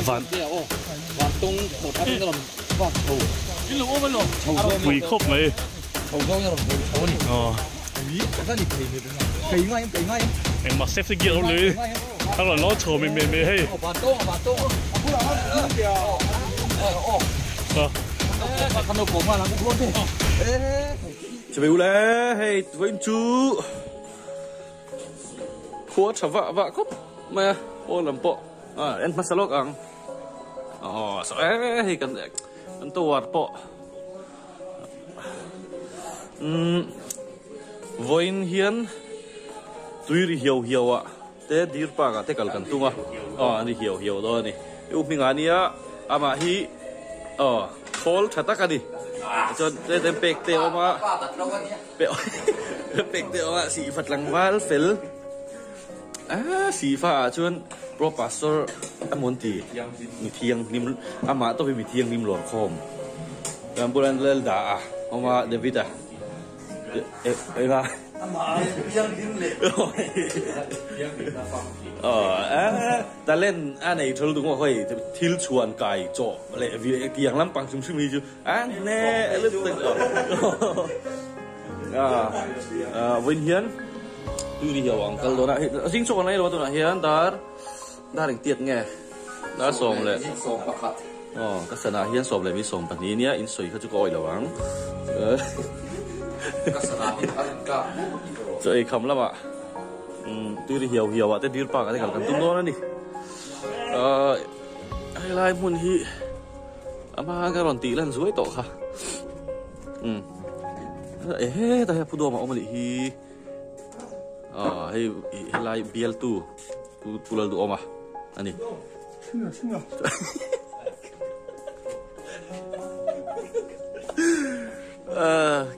vạn tung một tháng nó làm vạn thầu cái lỗ bên lỗ quỷ khốc này thầu đâu nhau làm thầu này cái gì kỳ ngay em mặc xếp cái kia đâuเลยถ้าเราล้อโชว์ไม่ให้จะไปดูแลให้ตัวอินจูขวดฉะวะก็มาโอ้ลำโปะเอ็นมาสลกอังสให้กันตัวโปะวันเฮียนตุยเหี่ยวอ่ะแต่ดีร์ปากอ่ะแต่กัลกันตุ้งอ่ะอันนี้เหี่ยวตัวนี้อุปนิงานนี้อ่ะอามาฮีโคลชัดตะกันดิจนเต็มเป็กเตียวมาเป็กเตียวมาสีฝัดหลังวาลเฟลสีฟ้าชวนโปรปัสเซอร์อมอนตีมีเทียงนิมอามาต้องไปมีเทียงนิมหลอนคอมแล้วบุรันเลลดาเอามาเดวิดเอ้ละอามาเทียงนิมเละแต่เล่นอันไหนทะลุถึงว่าเฮ้ยทิลชวนไก่โจอะไรวิเกียงล้ำปังชุ่มๆนี่จูแน่เรื่องตึกวินเฮียนดูดีเหรอวังกันตัวน่ะจริงโชว์ไหนหรอตัวน่ะเฮียนได้ถึงเตียดไงได้ส่งเลยก็สนาเฮียนส่งเลยมีส่งปัจจุบันนี้อินสวยเขาจะก้อยหรอวังก็สนาเฮียนก็จะไอ้คำละวะดูดีเหี่ยวอ่ะแต่ดีปากอะไรกันตุ้งโน่นนี่ไอ้ลายมุนฮีอามาการันตีเล่นสวยโตค่ะแต่ผู้ดูมาเอามาดิฮีให้ลายเบียลตู้ผู้เราดูออกมาอันนี้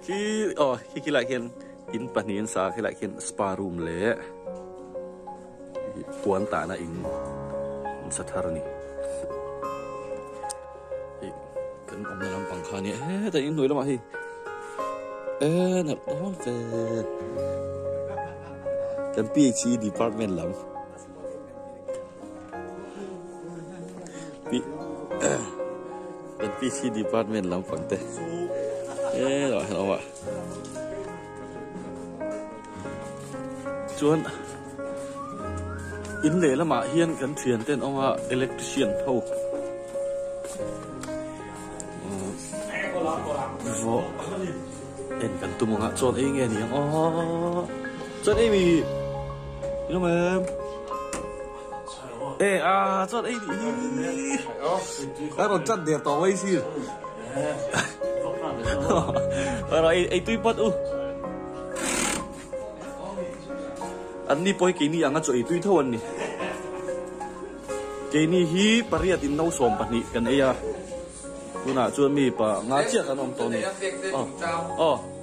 คิดอะไรกันอินปนีนสาคิดอะไรกันสปารูมเละปวนตานะอินสัทธานี่กันอมในลำปังคานี่แต่อินหน่วยละมาฮีนับน้องเฟดกันปีชีดีพาร์ตเมนต์ลำกันปีชีดีพาร์ตเมนต์ลำฟังเต้เราเห็นเอาวะจวนอินเล่ละมาเฮียนกันเทียนเต้นเอาว่าอิเล็กทริเชียนเท่าเอ็นกันตุ้มงะจวนเองไงนี่จวนเองมีรู้ไหมจวนเองแล้วเราจัดเดี๋ยวต่อไว้สิเราไอ้ตุ้ยปัดอันนี้ปอยกินนี่ยังงั้นจะไอ้ตุ้ยเท่าวันนี้กินนี่ฮีปริยัตินน้าสมปันนี่กันไอ้ยาดูน่ะจวนมีปะงาเจี๊ยกันอมตัวนี้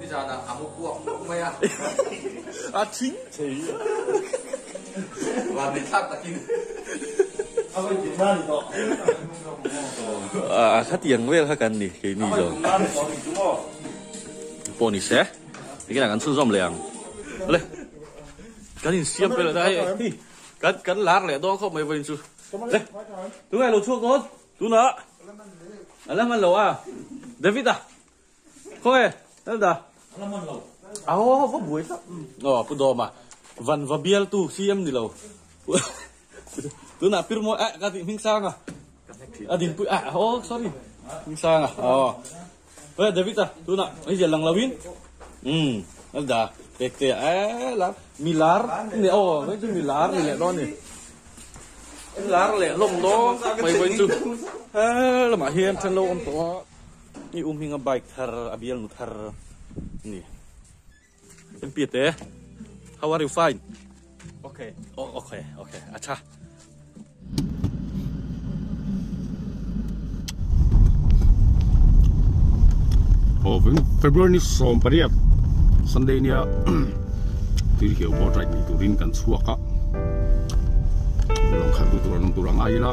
นี่จานะอามุกพวกไม่ทิ้งเฉยวันนี้ทักตะกินเอาไปกินบ้านต่อข้าเตียงเวลข้ากันนี่กินนี่จ้ะปอนี่เสียนี่กันกันซื้อส้มเหลืองเลยกันนี่เสียบไปเลยได้กันล้างเลยต้องเข้าไปเป็นชูเลยดูไงเราช่วยกันดูนะอะไรมันเหรอเดวิดเข้าไปนั่นด่าอะไรมันเหรอว่าบุยครับพูดดอมาวันวาเบียลตู้ซีเอ็มนี่เราดูน่ะพิรโมกันที่มิงซังดินปุยsorry มิงซังเฮ้ยเดวิดดูน่ะไอ้เจ้าลังลาวินนั่นด่าเด็กเตะล่ะมิลาร์นี่ไม่ใช่มิลาร์นี่แหละตอนนี้ลาร์เลยลงโดไม่ไปจุแล้วมาเฮียนฉันลงตัวนี่หิงกับไบค์ทาร์อาเบียลนุทาร์นี่เป็นปีเต้ how are you fine okayอาชาFebruary นี่สมปริยัติ Sunday เนี่ยที่เขียวบอดไรนี่ตุรินกันชัวกะลองขับดูตัวรังไอ้ละ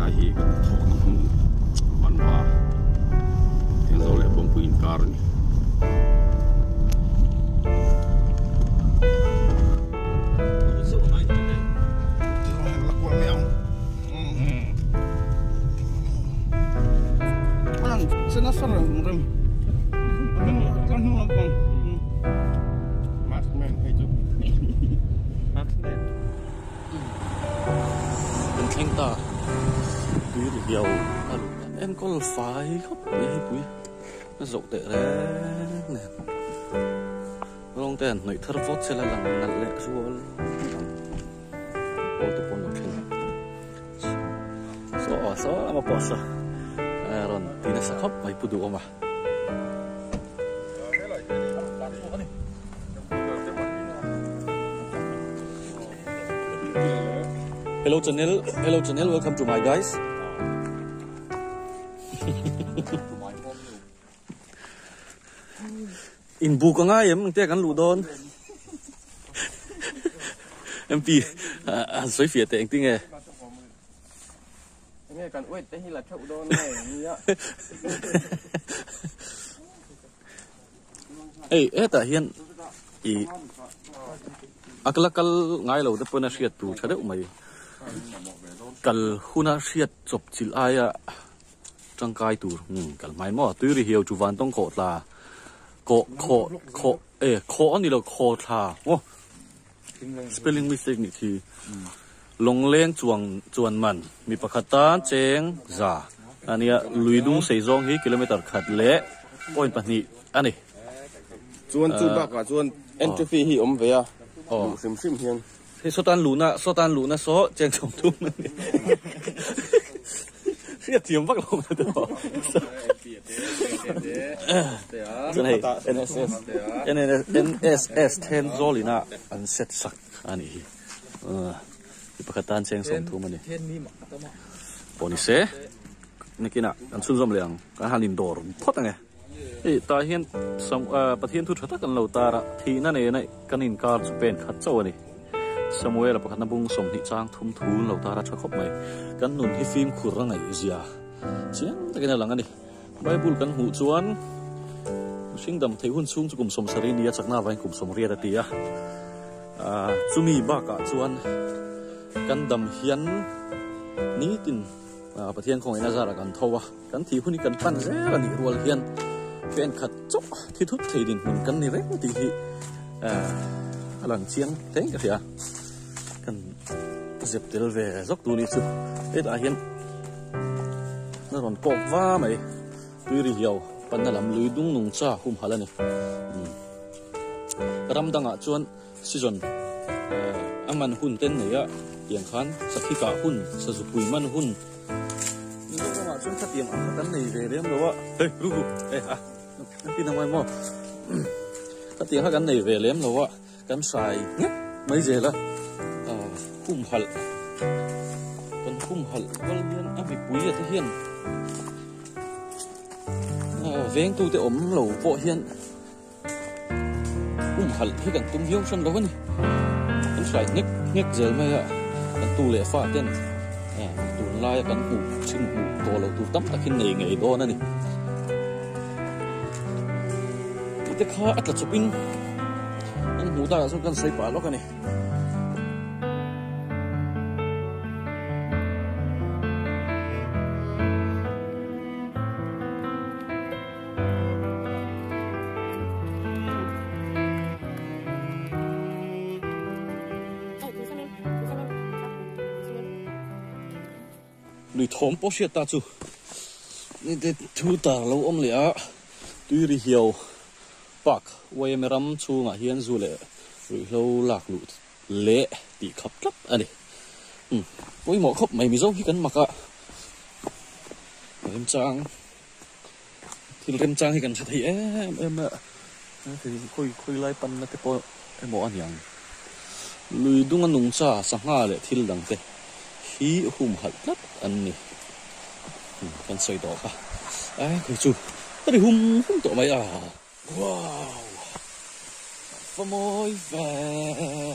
ลายกันทองน้ำมันว่าเที่ยงเราเลยบงปุยนการนี่ เป็นแข้งตาดูเดียวเอ็นก็ไฟครับนี่ปุ้ยน่าสกเตะแล้วเนี่ยลองแต่หน่อยทาร์ฟอตเซลลังนั่นแหละชัวร์โอ้แต่ปนเราแข่งโซ่มาปอสรอนตีนัสครับไปพูดดูออกมา Hello Janelle, welcome to my guys. In Bukanga em te kan lu don. Em pi soi phía te anh nghe. Nghe kan uet te hi la thau don này ni á. Ê ta hiền aklakal ngai lo te pona siat tu thade umai kal huna siat chop chil aya tangkai tu kal mai mo tu ri hiu chu van tong ko la ko ani lo ko tha o spelling mistake ni thi long leng chuan man mi pakhatan cheng za ania luidung seizong hi kilometer khat le point pani ani chuan chu ba ka chuan entropy hi om ve a sim hian thế số tan luna số trên sông thung siết tiêm bắc lồng đó cái này NSS 10 zolina an set sak ani pakatan trên sông thung mani ponise nikina an sunzom leang kan halin dor phot ange ta hian som pathian thu thata kan lo tara thi na ne nai kanin kar chu pen khat chaw ani Samuel pakhat na bung som hi chang thum thun lo tara thakop mai kan nun hi film khurang ai zia chiang takena lang ani bible kan hu chuan singdam theihun chung chukum som sari nia chakna vain kum som ria tia chumi ba ka chuan kan dam hian ni tin pathian khong ina zara kan thowa kan thi huni kan pan zera ni rual hian pen khat chok thi thut theidin hun kan ni reng ti hi alang chiang thế cái gì à cần dẹp tiền về dốc tu đi chứ thế là hiện nó còn cọp va mày tuy đi hiểu bạn đã làm lưới đúng nung cha hôm hà này ram đang ở chuan season anh man hun tên này á tiền khán sắc khi cả hun sa dục bùi man hun nhưng mà chuan thắt tiền ăn cái này về đấy đâu á ê ru ê à anh tin không ai mua thắt tiền cái này về lém đâu á kan sai mấy giờ là khum hal wal hian a bi pui a hian veng tu te om lo po hian khum hal hi kan tum hiong san lo ni kan sai nek zel mai a kan tu le fa ten tu lai kan hu sin hu to lo tu tam takin nei ngei do na ni te kha atla chupin hú ta là con xây quả lóc này lùi thốn bó xịt ta chú nên để thu ta lâu ôm lẽ tuy đi hiểu bạc quay mê rắm chu ngã hiên du lệ rồi lâu lạc lụt lệ bị khắp lắm anh đi với mỏ khóc mày giống khi cắn mặc ạ em trang thì em trang thì cần thấy em ạ thì khôi lại pan là cái po em mỏ anh yang lùi đúng anh nung cha sang hà lệ thiên đằng tê khí hùng hận lắm anh nè con soi đỏ cả ai khởi chú cái này hùng tổ mày à wow và môi về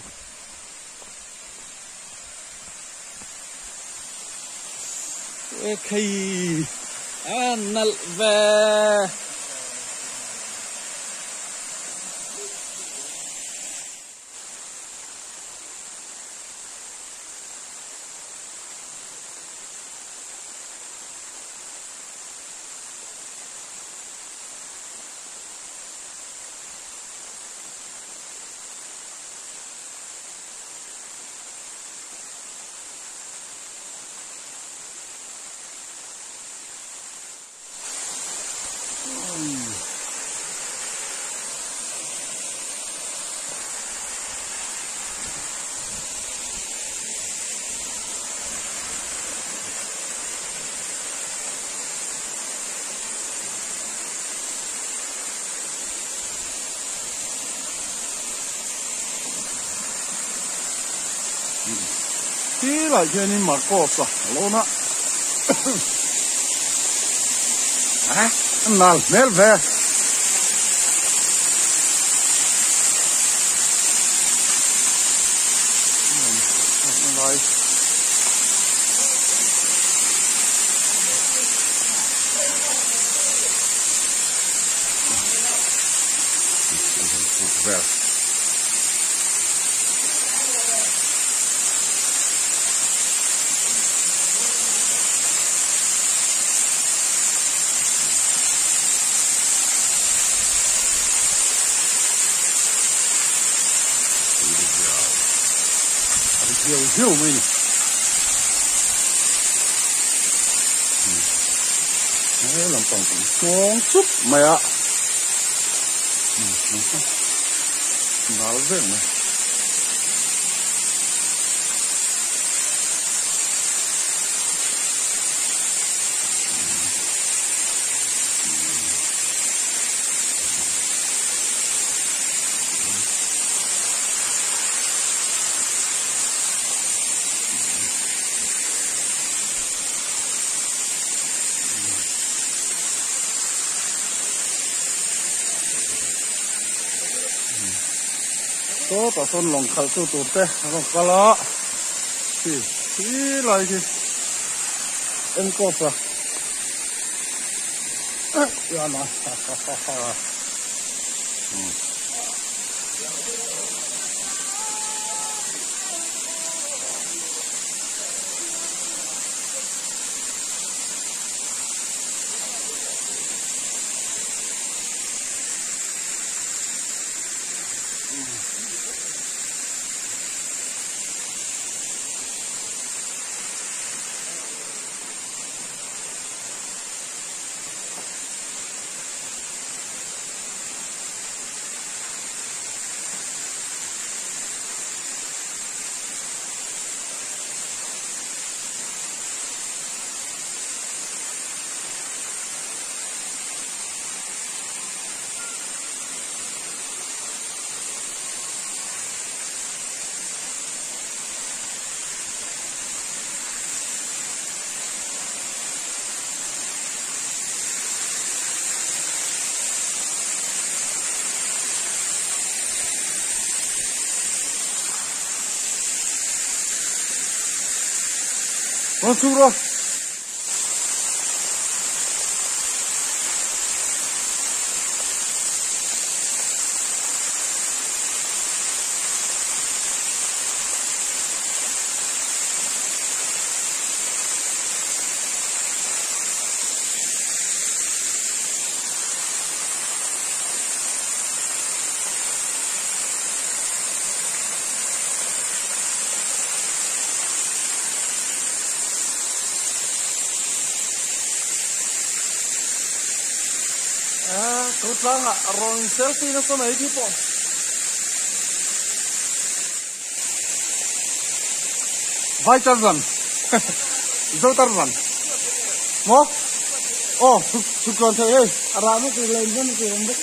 khi anh về tí lại kia nên mà có sao luôn á à nào nét về rồi về hiểu mình đấy làm tổng xuống chút mày ạ nói về này có tao son lòng khẩu tu tu te lòng cá lọ thì lại thì em có sao ya nó nó chú rồi tốt lắm ạ rồi selfie nó có mấy tí bộ vài trăm lần dâu trăm lần mó chụp còn thế ơi ra nó cứ lên nó cứ lên đấy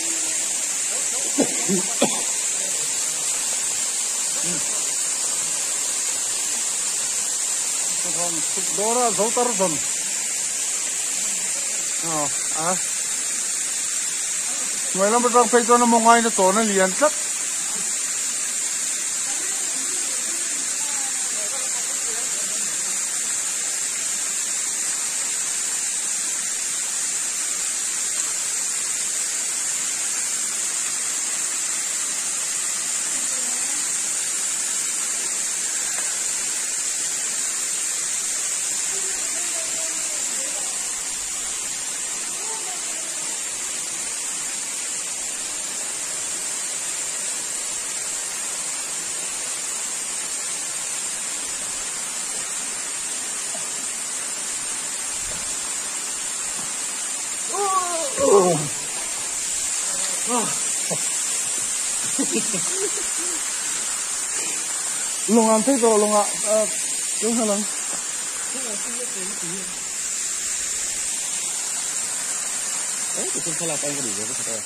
còn chụp đó ra dâu trăm lần người làm trong phải cho nó mong ai nó tổ nó liền chất lùng ăn thích rồi lùng ạ đúng hay lùng đấy thì không phải là anh có đủ rồi có thật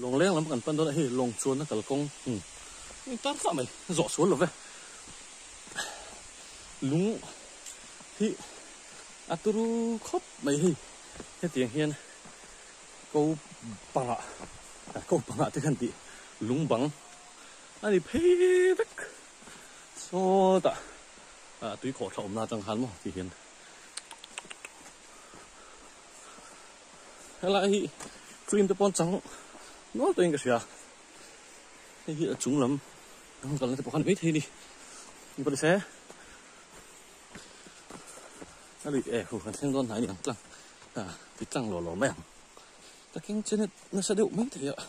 lồng len lắm cần phân đó hey lồng chuồn nó cả công nhưng tát sao mày dọ xuống rồi vậy lúng thì aturu khóc mày hi cái tiếng hiền câu bằng ạ từ gần tí lúng bằng anh đi phê vách so ta túi khổ trộm là chẳng hắn mà thì hiền hay là hi dream the bon trắng nó tôi cái gì à cái hi là chúng lắm không cần cái bọn ít thì đi nhưng mà sẽ nó bị không cần xem con thái đi lăng thì trăng lò mèm ta kinh trên nó sẽ đựng mấy thế ạ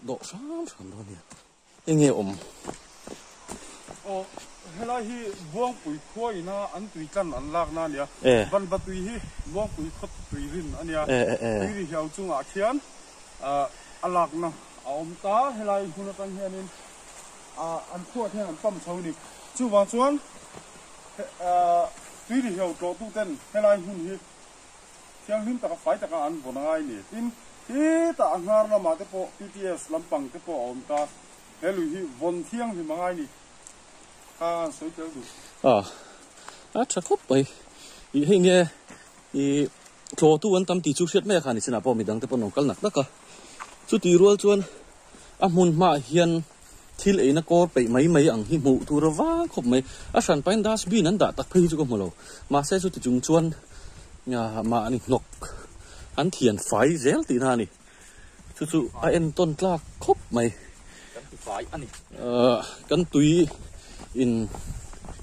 độ sáng thôi nhỉ cái nghe ổn hay là hi buông bụi khói na ăn tùy căn ăn lạc na nhỉ văn vật tùy hi buông bụi khói tùy rin anh nhỉ tùy đi hiểu chung à khian ăn lạc na ông ta hay là hun căn hiền nên ăn khói theo ăn băm sâu đi chú vào chuan tùy đi hiểu chỗ tu tên hay là hun hi thiang hin ta phải ta ăn bồn ngay nè tin hi ta ăn ngar là mà cái bộ PTS làm bằng cái bộ ông ta hay là hi vốn thiang thì mà ngay nè soi chơi được chắc khóc vậy hình như chỗ tu anh tâm tí chút xíu mấy cái này bỏ mình đang tập nông cân nặng đó cả chút tí rồi chuan muốn mà hiền thì lấy nó có bị mấy ăn hi mụ tu rồi vá khóc mấy sản phẩm das bin anh đã tắt phê cho con malo mà sẽ chút chúng chuan nhà mà anh ngọc anh thiền phải dễ tí na nè chút anh tôn la khóc mấy phải anh cái túi in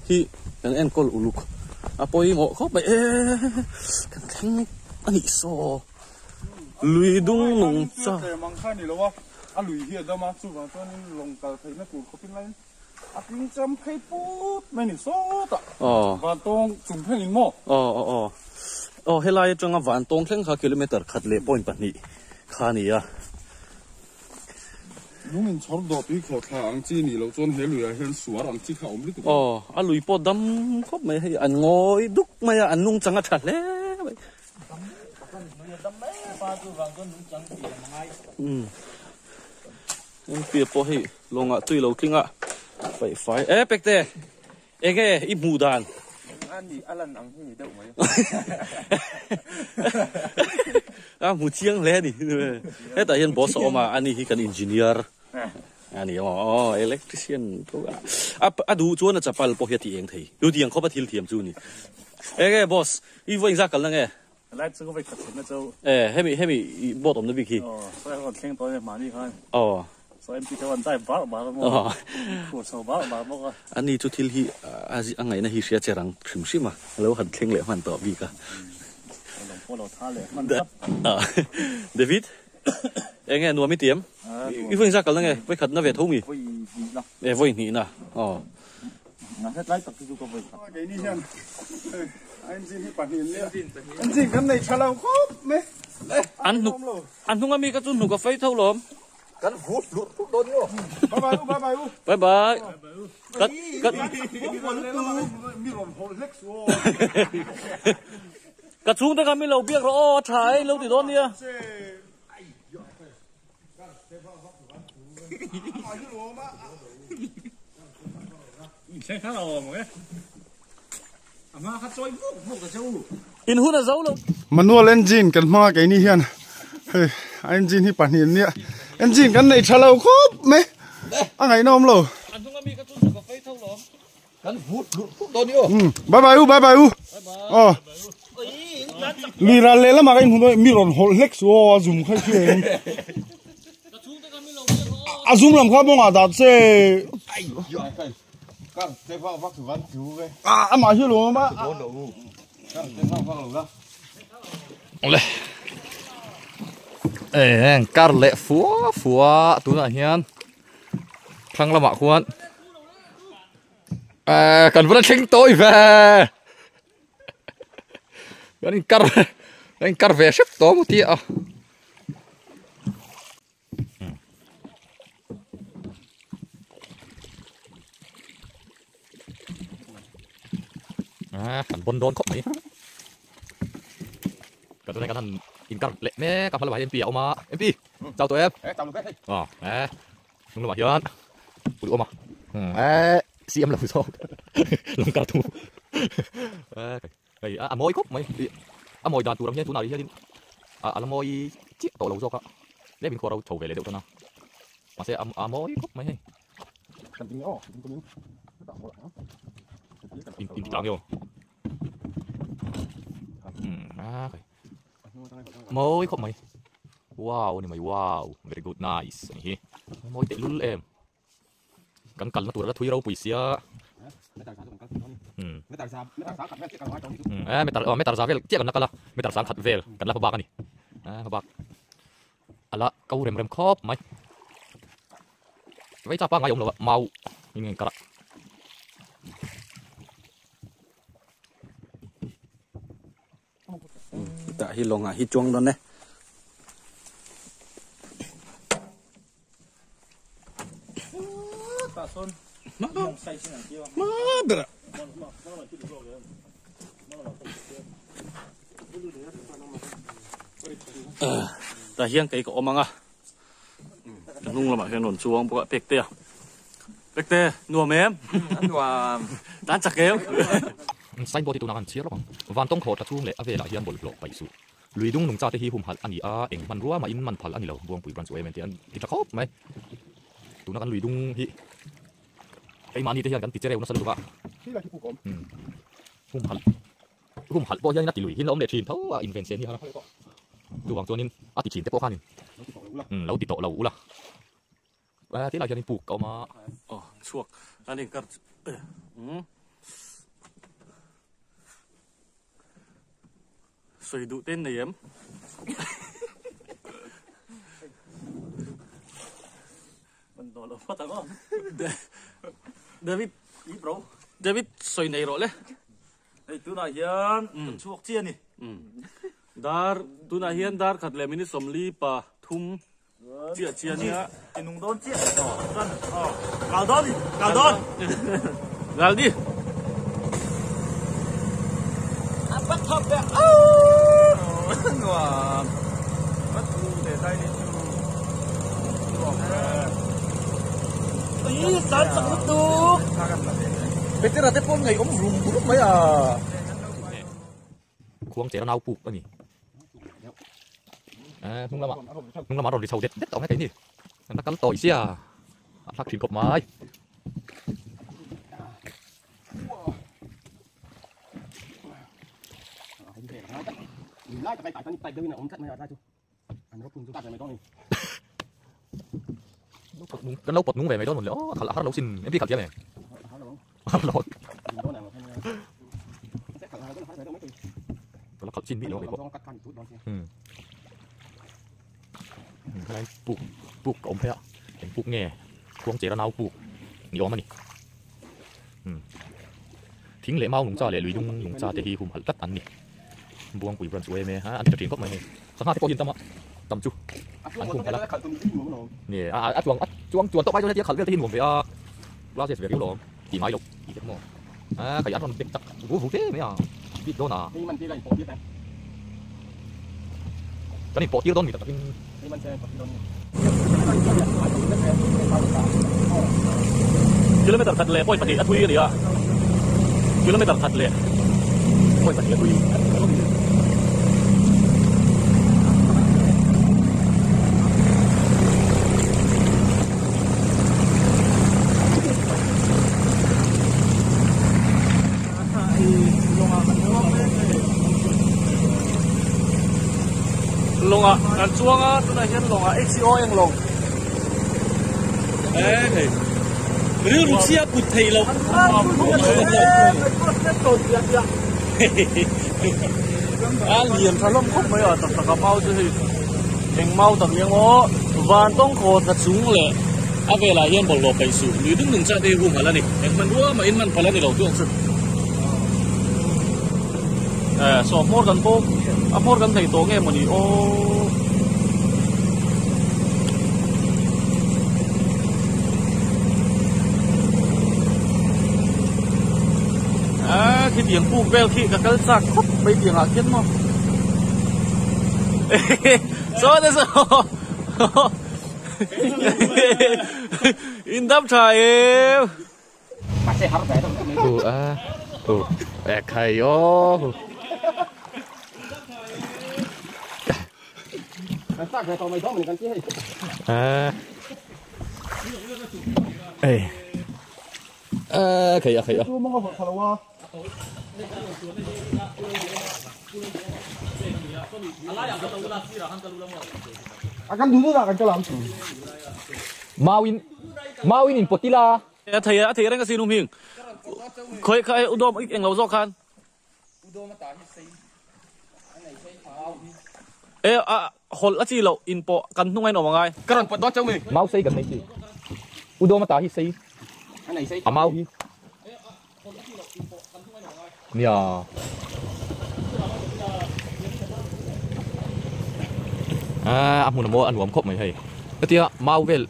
hi kan en kol uluk apoi mo khop mai kan thang ani so lui dung nung cha mang khai ni lo wa lui hi da ma chu wa chuan long ka thei na ku khopin lai king cham phei put mai ni so ta van tong chung pheng in mo helai changa van tong thleng kha kilometer khat le point pani khani ya lúc mình chọn đồ tùy khẩu thà ăn chi nỉ lâu chọn hết rồi hiện sủa ăn chi khẩu mới được lùi po đâm khóc mày hay ăn ngồi đúc mày ăn nung chẳng thật lẽ em bia po hay long ạ tùy lâu kinh ạ phải bẹt tê nghe ít mù đàn anh đi Alan ăn cái gì đâu mày mù chiang lẽ đi thế tại hiện boss mà anh ấy cần engineer anh ấy electrician đủ chuan là chapal po hiệt tiếng thầy đủ tiếng khó bắt thiel thiềm chu nè cái boss ý vậy ra cái là nghe lại chưa có việc thật nó châu hay bộ tổng nó việc gì所以我听到嘛你看所以比较稳在把嘛我手把嘛anh ấy chú thiel hi anh ấy na hi sẽ cherang khim sim mà lâu hẳn khen lệ hoàn tỏ vì cả David anh nghe nuôi mấy tiệm cái phương ra cái là nghe với khẩn nó về thú mì về vui nhỉ nè hết lấy tập cái có vậy cái đi hen anh xin hi bản hiện anh xin cái này chả lâu khóc mấy anh không ăn mì cái chun nụ cà phê thâu lắm cắn hút đốn vô bye bye cắt xuống tới cái lâu biết rồi trái lâu thì đón đi xem khá là mọi người mà khá trôi một cái châu in hút là dấu luôn manual engine cần mà cái này hiền engine hi bản hiện nè engine cái này chả lâu khóc mấy anh ấy nom lâu anh không ăn mì cái chun nụ cà phê thâu lắm cắn hút đốn vô bye bye mi ra lên mà anh không mi còn hol lex wo zoom khai chuyện zoom làm khó bông đặt xe cắn cái phao vắt vắt chú cái mà chứ luôn mà cắn cái phao vắt luôn Oleh. Kar lệ phúa tú là hiền. Thằng là mạ khuôn. Cần vẫn chính tôi về. Anh cắt về xếp to một tí hẳn bôn đôn khóc mấy. Cả tôi này cả thằng in cắt lệ mẹ cặp phải là MP mà MP chào tụi em chào luôn đấy mẹ đúng là hiền tụi ôm xem là sao lòng cả thu môi cốc mày môi đàn tụi nào đi là môi chiếc tổ lầu cả để mình qua đâu thầu về lại đâu nào mà sẽ môi cốc mày in tăng vô môi cốc mày wow này mày wow very good nice này môi tệ lul em cắn cắn nó tụi nó thui rau bụi xía mấy tờ giá về chiếc nó là mấy tờ giá khát về cắn là bạc này bạc là câu rem khóp mày vậy sao ba ngày ông là màu như cả tại hi long hi chuông đó nè ta hiang cái cỏ mang à nung là mà hiang nổn chuông bộ pek tê nua mềm nua đan chặt kéo xanh bò thì tụi nào ăn chia lắm van tông khổ ta chuông lệ về lại hiang bồi lộ bảy số lùi đúng nung cha thì hi hùm hạt anh đi eng man rúa mà in man phật anh đi lâu buông bụi bắn chuối mình thì ăn thì ta khóc mày tụi nó ăn lùi đúng hi cái mà đi thì hiangกันติดเจริญนะสรุปว่าหุ่มหัดบ่ยังนัดติลุยหินล้อมเด็ดชินเท่าอินเวนเซนนี่ครับดูวางตัวนี้ติดชินแต่พวกข้านี่เราติดโตเราละที่เราจะนี่ปลูกเอามาช่วงอันนี้ก็สวยดูเต้นเหนียมมันโดนเราพัดตะก้อนเดวิดสวยในรถเลยไอ้ตัวน่าเฮียนช่วงเจียนี่ดาร์ตัวน่าเฮียนดาร์ขัดเลยมินิสมลีป่าทุ่มเจียนี่ฮะไอ้นุ่งโดนเจียกันกาลดิบัดทับแบบงัวบัดดูเดี๋ยวได้นี่ดูบอกอีสันสังดูเป็นที่เราได้พบไงก็รุมรุมไหมควงเจริญเอาปลูกอันนี้นุ่งละมาเราดิเช่าเด็ดเอาให้ไงนี่นักการต่อยเสียทักถิ่นกบไม้ไล่จะไปตัดไปเดินเนี่ยผมจัดไม่ได้จุอันนี้ก็คุณตัดไปไม่ต้องนี่กันเราปลดนุ่งไปไม่โดนหมดเลยขัดละขัดเราสินไอ้พี่ขัดเยอะไหมขัดเราเราขัดสินพี่เราไปปลดอะไรปลูกอมเพะเห็นปลูกแง่ควงเจริญเอาปลูกนี่ออกมานี่ทิ้งเหล่เมาหนุ่มจ่าเหล่ลุยดุงหนุ่มจ่าเตะฮีหุ่มหัดตัดอันนี้บวงปุ๋ยบรันสวยไหมฮะอันนี้จะทิ้งก็ไม่สักห้าที่พอยินตั้มตั้มจูอันคุ้มไปแล้วนี่จวงต่อไปจนจะขัดเรื่องที่หินผมไปลาเสียเสียริ้วหลอมกี่ไม้หลบกี่เจ็ดโม่ขยันมันเด็กจักโอ้โหเท่ไหมพี่โดนนี่มันที่ไรปอดเยอะไหมก็นี่ปอดเยอะโดนมีแต่นี่มันเจอปอดโดนกิโลเมตรขัดเลยปล่อยปฏิอัตุยเลยกิโลเมตรขัดเลยปล่อยปฏิอัตุยลงงานช่วงตัวไหนเห็นลงXCO ยังลงหรือรูเซียปุถุยเราเหลี่ยมถล่มคบไม่อ่ะตักกระเมาจะสิเองเมาตักยังโอ้วานต้องโคตรสูงเลยเวลาเห็นบอลลงไปสูงหรือดึงหนึ่งจะได้หุ่มอะไรนี่เองมันรู้ว่ามันพลังในเราช่วงสุดสอบโมดกันโป๊ะโมดกันใส่ตัวแง่มันนี่โอ้คิดอย่างปูเบลคิดกับกระซักคบไปอย่างอะไรเช่นมั้ง so that's all in đáp trái em mà sẽ hấp vậy thôi hay ô ta cái tàu mày đó mình cần chứ khay akan dulu tak akan kelam Mawin in potila thầy đang cái gì nung hình khơi udom ít anh lâu gió khan hol chi lo in po kan nung ai nọ mà ngay cái lần đó cháu mình mau xây gần này gì udom ta hi xây cái này xây mau nia amun mo anwam khop mai hay tia mau vel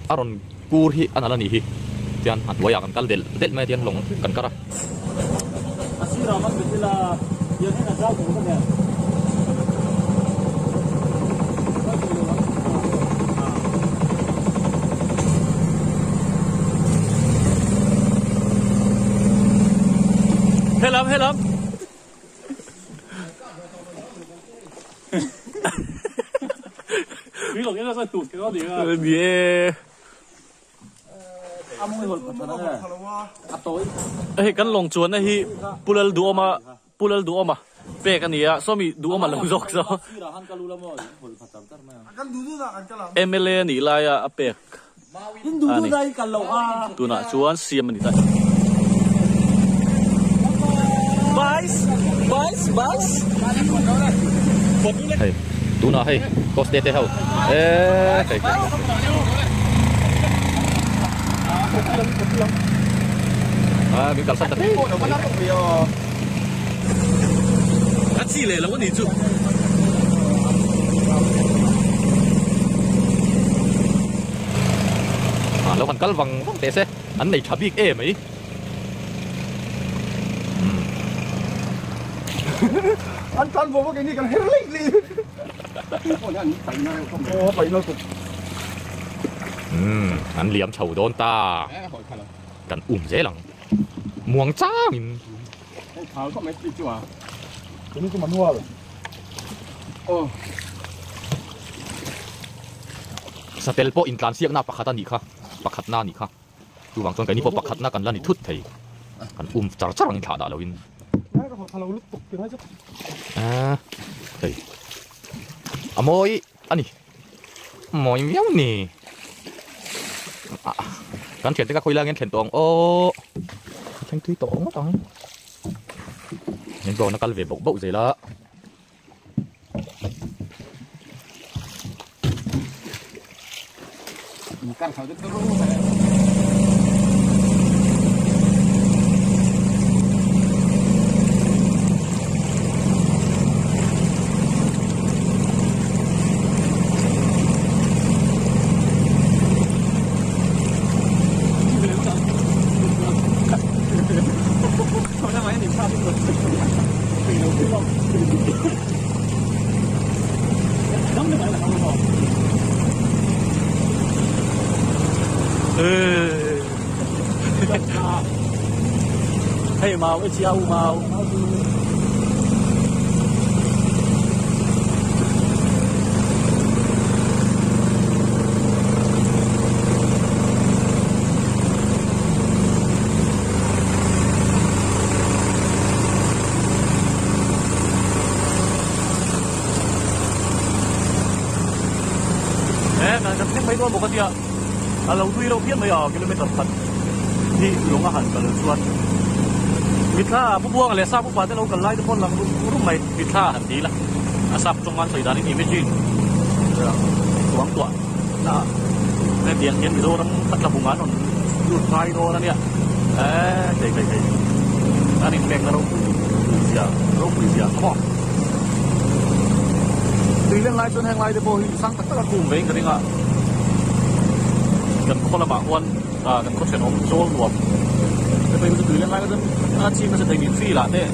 aron kur hi anala ni hi tian han waya kan kal del mai tian long kan kara asira man betila yang na jauh tu kan Hay lắm ví dụ như là sao tụt cái đó gì à yeah ông ấy hồn thật là tối kan long chuan na hi pulal du ma pe kan ya so mi du ma long jok so akan dulu tak akan kelam MLA ni la ya apek Hindu tu dah kalau tu na chuan siam ni ta Bais hey tu na hey kos de te hau hey mình cảm sát đấy Anh chỉ lấy là vấn đề chú lâu còn cắt vàng thế sẽ anh này chả biết em ấy anh tan vô cái này cần hết lịch đi phải nó anh liếm chầu đôn ta cần dễ lắm muang cha mình thảo có mấy cái chưa à cái này cũng mua rồi sa tel po in tlan siak na pakhat ani kha pakhat na ni kha tu wang chon kai ni po pakhat na kan la ni thut thei kan char char ang tha da lo in thảo lúc tục cái này chứ thei amoi ani moi miao ni kan thian te ka khoila ngen thlen tong o chang tui tong ma tong nen bo na kal ve bok bok zela căn thảo rất tốt hay màu cái chiao màu mấy đôi một cái tiệm lâu tuy đâu biết mấy ở km phần thì đúng là hẳn cả lần xuân vịt tha phú buông là sao phú bà tới lâu cần lai con là lúc mày vịt tha hẳn tí là sắp trong ăn thời gian thì mới chín xuống tuổi đó nên tiền tiền đô nó thật là vùng án còn đụt hai đô đó nè thầy anh định bèn là đâu quỷ gì khó tùy lên lai tuần hàng lai thì bồi sang tất cả cùng với cái này ạ gần có là bảo quân gần có chuyện ông số rùm thế bây giờ tùy lên lai cái đó chi nó sẽ thành miễn phí là thế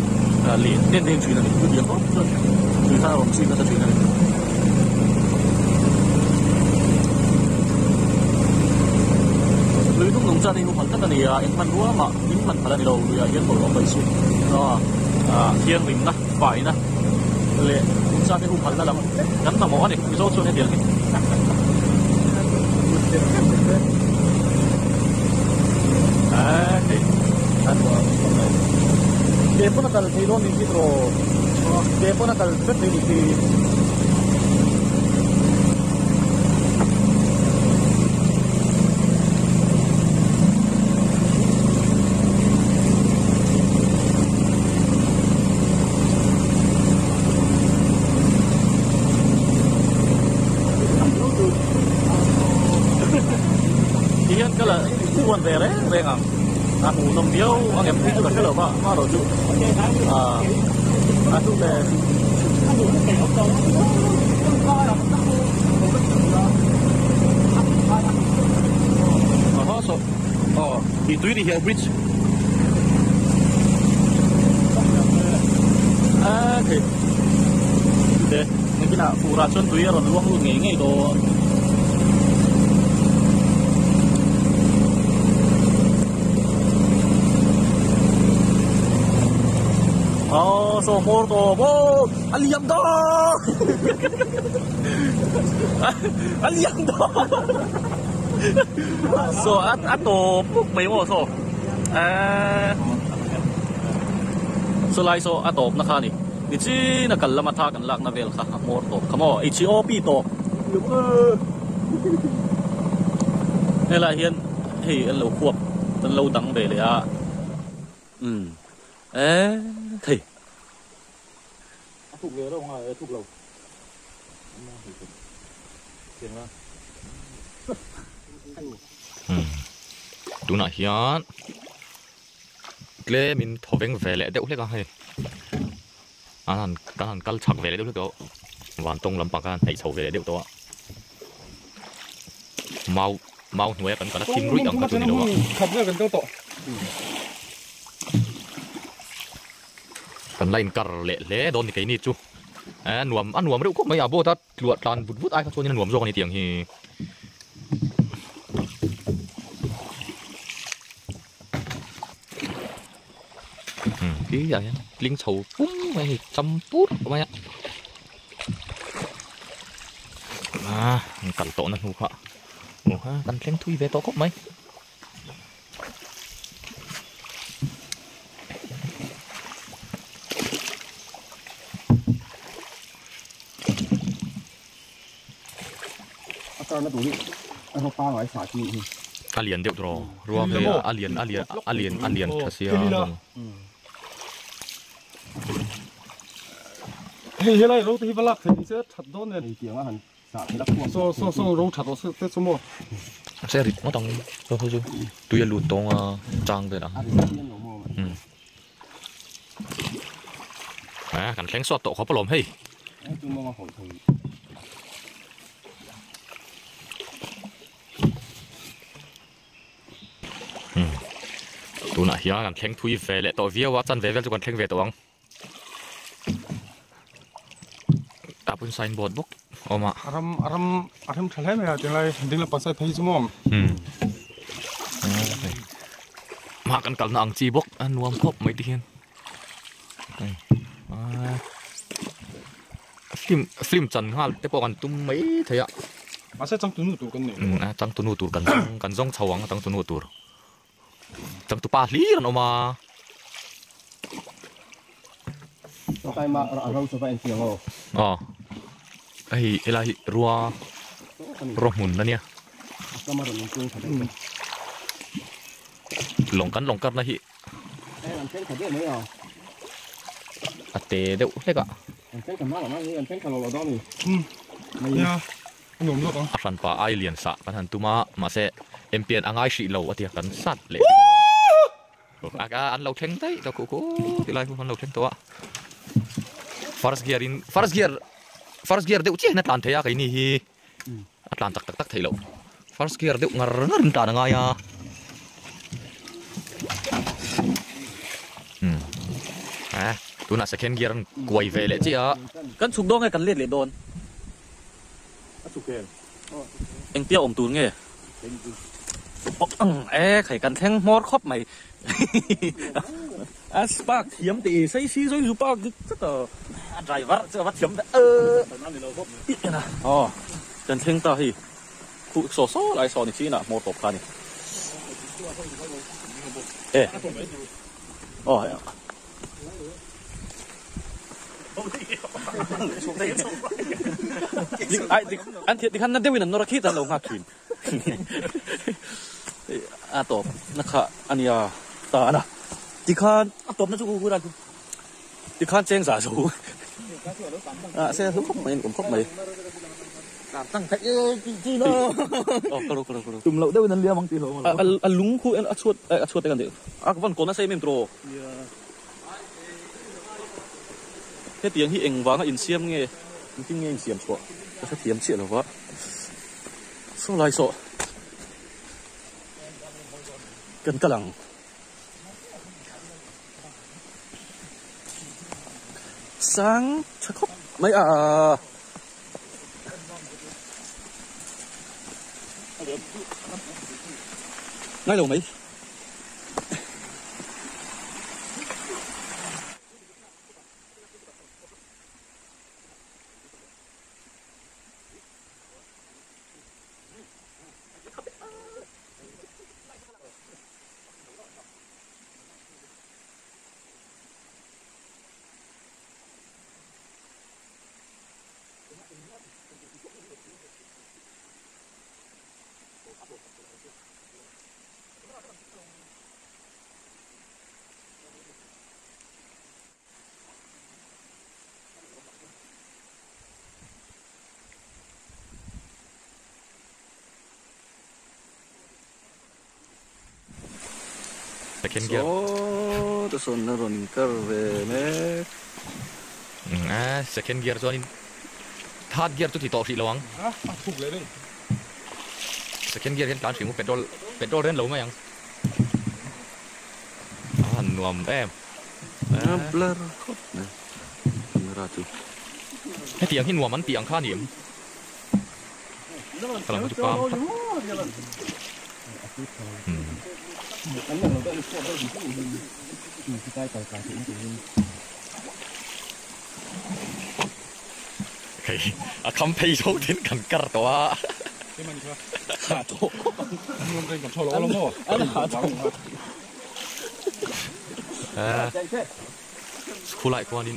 liền tiền tiền chuyện là những cái điểm đó tùy sao ông chi nó sẽ chuyện này cha đi hùng hẳn tất cả này em man lúa mà những man phải đi đâu rồi yên thổi ông bảy xuống đó hiên mình đó phải đó lệ cha đi hùng hẳn là làm ngắn là mỏ này cái số cho nên tiền dia pun akan tidur di situ, dia pun akan berdiri di sini. Dia kalau tuan vere, rengang. Aku nông điếu anh em thấy là cái lẩu mà đồ chú anh chú về họ số thì túi đi hiệu bridge thì để cái nào phụ ra chân túi rồi luôn luôn nghề nghề đồ so morto bo aliam do aliam do so ato puk mấy mo so so lai so ato na kha ni chi na kal lama tha kan lak na vel kha morto kamo hop to nela hian hi an lo khuap tan lo dang be le a thì thuộc về đâu ngoài thuộc lầu tiền ra đúng là hiền lẽ mình thổi veng về lẽ đéo lẽ cái hay anh cắt chặt về lẽ đéo lẽ đó hoàn tông lắm bạc anh hãy sầu về lẽ đéo đó mau nuôi cần nó kim rủi ăn cái này đâu ạ khắp nơi cần toกันไล่กันเละโดนที่ไอ้นี่จูหนวมเรื่องก็ไม่เอาโบตัดหลวดการบุดไอ้เขาชวนนี่หนวมโจกันในเตียงฮีcái gì vậy liên sầu cúng mày chăm bút mày cần tổ nó hụt hả cần kén thui về tổ cốc mấy nó tụi nó pha ngoài xả chi alien điệu rồi rùa về alien thật sự hiện nay rau thì vẫn là thì sẽ chặt đốn này tiếng là hẳn xả thì đắp so rau chặt đó sẽ số một sẽ rít nó tăng thôi chứ tôi là lụt tông trang về đó cảnh kháng sọt tổ khó bỏ lỏm hay tu nãy giờกันแข่งทุยเฟลเลยตัวเวียว่าจันเวลจะกันแข่งเวตัวงอาบุญไซน์บอร์ดบุ๊กออกมาอารมทะเลไม่ได้จังไรดิ้งละปัสสาวะที่จุ่มมากันกับนางจีบุ๊กอันนวมครบไม่ดีฟิล์มจันทร์ฮะแต่พอกันตุ้มไม่เท่ามาใช่จังตุนูตูกันเนี่ยจังตุนูตูกันจ้องชาววังจังตุนูตูจังตุปาลีกันออกมาใครมาเราจะไปเอ็นเซียงอ๋อไอ้อะไรรัวหมุนนะเนี่ยหลงกันนะฮิอัตเตเดี๋ยวเล็กอ่ะฟันปลาไอเลียนสะกันทันตุมาเสเอ็มเปียนอ่างไอสีเหลวอัตยกันสัตว์เลยอันเราเท่งได้เราคุที่ไรพวกเราเท่งตัวฟาร์สเกียร์เดี๋ยวเจ้าหน้าตันเทียกันนี่ฮีอัตลันตักเทียเราฟาร์สเกียร์เดี๋ยวงานนั่นตาหนังไงอ่ะตัวน่ะสแกนเกียร์กวยเวเลยเจ้ากันสุกดองไงกันเลียดเลยโดนสุกเองเอ็งเตี้ยอมตูนไง ไข่กันแท่งมอดครอบใหม่สปาร์คเทียมตีใส่ซีใส่สปาร์คก็ต่อไดรเวอร์จะวัดเทียมอีกนะอ๋อกันแท่งต่อที่คู่โซ่ๆหลายโซ่นี่สินะโมตบกันนี่อ๋ออันที่ขั้นนั้นเดี๋ยวนั้นนรคิดอันเราหักขินตบนะคะอันนี้ตานะที่ขั้นตบนั่นชูกูได้ที่ขั้นเจงสาสูเสียทุกคนไม่ผมครบไหมตั้งแต่จีโน่กระโดดตุ่มเราได้วันนั้นเลี้ยงบางทีเราลุงคู่ชวดกันเดี๋ยววันก่อนน่าเสียไม่โตแค่เตียงที่เองวางอินเสียมไงที่ไงอินเสียมชัวแล้วถ้าเทียมเชี่ยหรอวะโซ่ลายโซ่กันกำลังสังชักคบไม่ง่ายลงไหมsecond gear tu sonner running curve mek second gear ตัวนี้ third gear ตัวที่ต่อสีระวังถูกเลยด้วย second gear เห็นการถึงเป็นโดเล่นหรือไม่ยังนวมblur ครบนะราจูให้เตียงที่นวมมันเตียงข้าเหนียมกำลังจุกปามคำเพย์โชว์ถึงกันกระตัวที่มันก็ขาดโถมันเป็นกับโชว์ล้อลงโม่คู่ไล่กว่านี้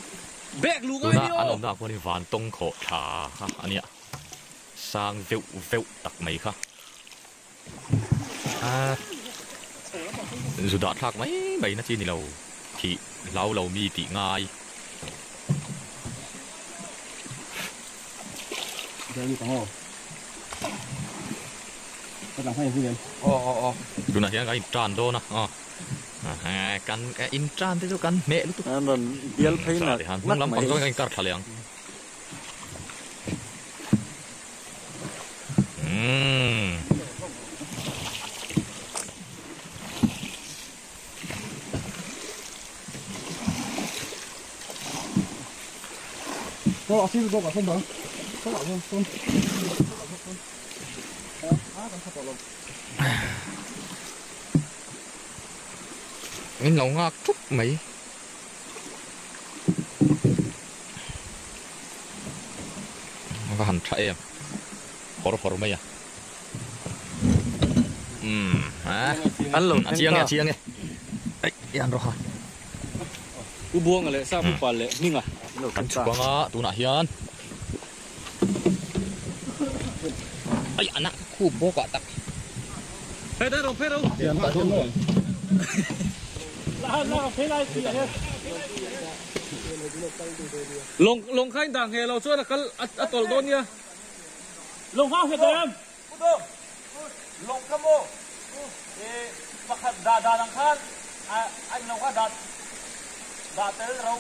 แบกลูกดูนะอันนั้นกว่านี้หวานตรงขอขาอันเนี้ยสร้างเวลตักไหมครับสุดาทักไหมไม่นะจีนี่เราที่เรามีตีง่ายเดี๋ยวอยู่ตรงห้องก็ทำให้ผู้เรียนดูนะที่นั่นก็อินทรานโดนะกันอินทรานที่เจ้ากันเมะลูกตุ๊กนั่นเดียลเพย์นะมึงลำพังต้องการทะเลงก็เอาที่ตัวกับส้มบังก็เอาส้มนี่เรางอกทุกไหมมันก็หันใช่อ่ะพอรู้ไหมอ่ะอันหลงเชียงไงไอ้ยันรอกูบวงอะไรทราบผู้ฟันเลยนี่ไงกันชัวงะตัวหน้าเฮียนไอ้อันน่ะคู่โบกตักเฮ้ยได้ลงเพลเดี๋ยวมาทุ่มเพลอะไรลงข้างต่างเฮเราช่วยนะกันอัตโตลโดนเนี่ยลงข้าวเสร็จแล้วลงขโมยบักดาดังข้างอันเราก็ดาเตลเรา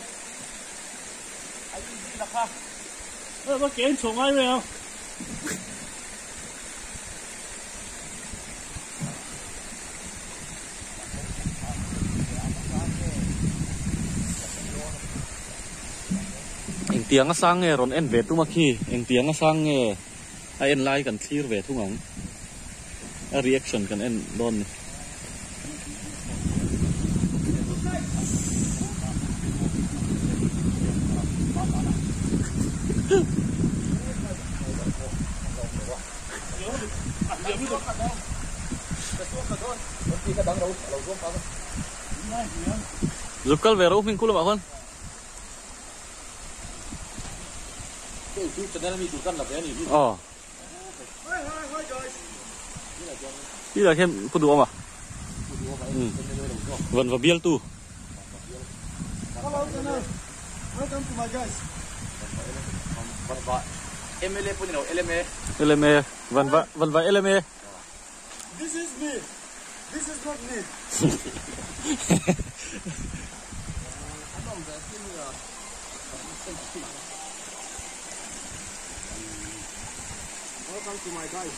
ไอ้นี่นะครับมาเก่งส่งให้ไหมเอาเตียงก็สร้างเงรอนเอ็นเวทุกมาขี้เตียงก็สร้างเงไอเอ็นไลกันที่เวทุกหลัง reaction กันเอ็นโดนgiúp các về đâu mình cũng là bảo hơn đi là thêm phụ đồ mà vẫn vào biên tu MLA pun you LMA LMA vẫn vào LMA This is me. This is not me. Welcome to my guys.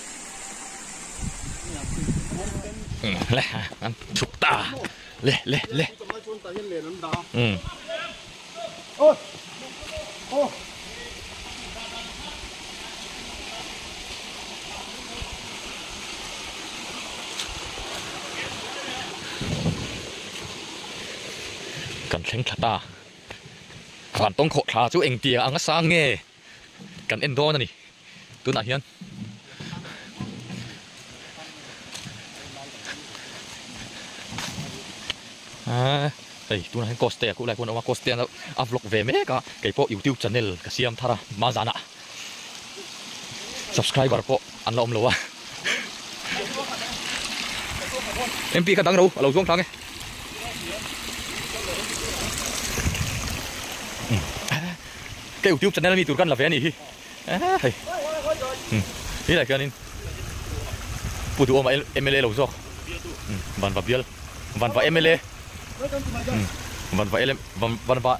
Lẹ ăn chụp ta lẹ Oh. cần thánh thật ta phản tông khổ thà chú anh tia ăn sáng nghe cần em đo nè tôi nãy hiền đây tôi nãy coste cũng lại quân ông coste nó vlog về mấy cái bộ YouTube channel cái xem thà mà giả nạ subscribe vào bộ ăn lom lâu à em pi cái đắng đâu lâu xuống thằng ấy cái YouTube channel này tụi con là vé này thế này kia nên phụ thuộc vào MLA lâu rồi van vào biel van vào MLA van vào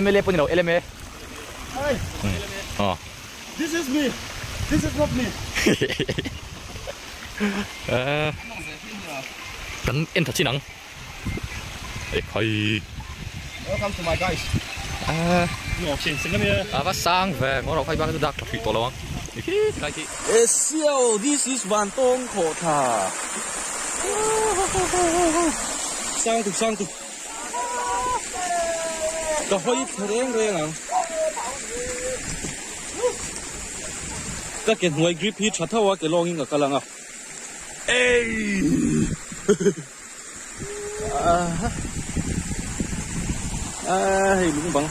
MLA pun nào LMA This is me. This is not me. Tấn em thật chi nắng để coi Welcome to my guys. bắt sang về ngõ đầu khai bang cái đặc thủy tổ lâu cái gì siêu this is Van Tong khổ thà sang tục cái hơi thèm rồi à cái người grip hit chặt thâu cái lông in cái lăng à hey đúng bằng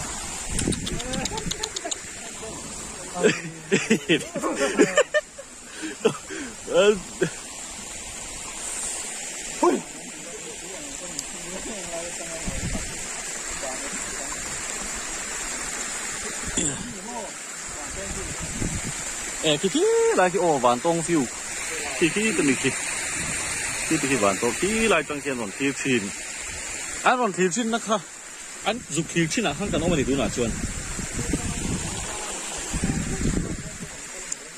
khi lại cái Van Tong phiêu khi cái mình khi Van Tong khi lại trong trên còn thiếu chín anh còn thiếu chín nữa không anh dục thiếu chín là không cần ông mà để tôi nói chuyện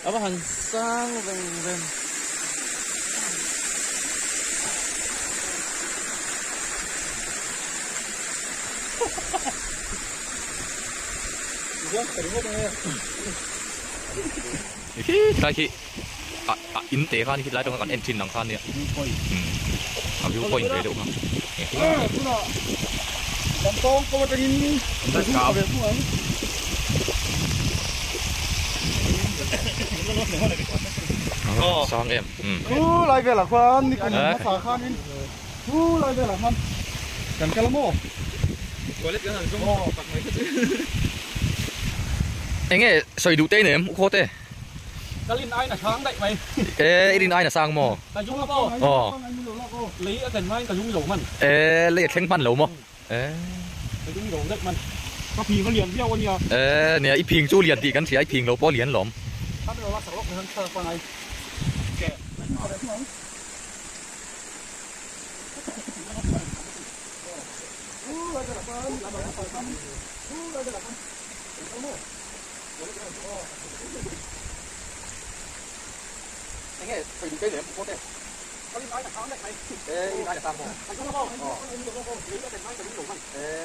apa hàng sang ven cái gì in tế gan khi lại trong con engine nằng khan nè view point về đâu không Van Tong có cái gì cả về không sang em lại về là khoan đi cần nó xả khan đi lại về là khan cần cái lắm không anh nghe sợi đủ tê này em khô tê cái linh ai là sáng đấy mày ê linh ai là sang mò cái dung lắm lấy cái cần mai cái dung dầu mình lấy cái pan lẩu mò cái dung dầu đất mình có phì có liền theo con nhiều nè ít phình chú liền thì gắn chỉ ít phình lẩu bó liền lỏm bắt đầu là sạc lốc hơn sơ con này anh nghe phải đủ tê này em khô tê cái linh ai là sáng đấy mày linh ai là sang mò cái dung lắm lấy cái cần mai cái dung dầu mình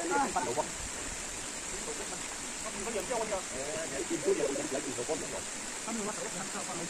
lấy cái pan lẩu mò có liền theo con nhiều ít phình chú liền thì lấy phình lẩu bó liền lỏm bắt đầu là sạc lốc hơn sơ con này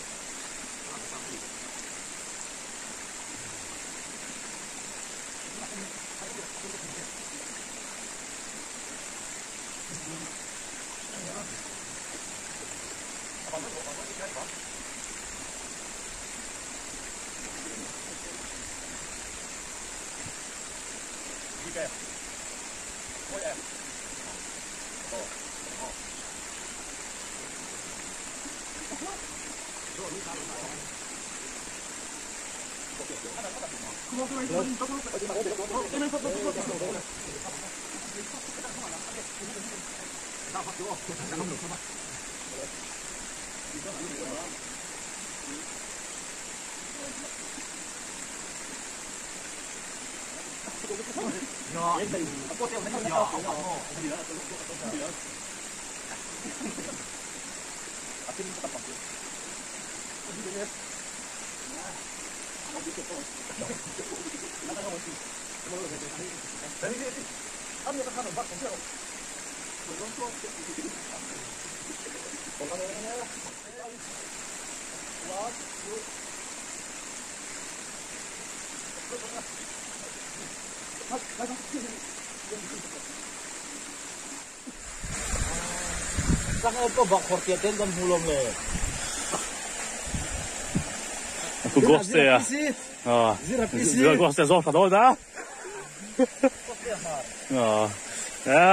Sang apa bak kortiaten kan mulom le. Aku goste ya. Zira goste zo ta do da.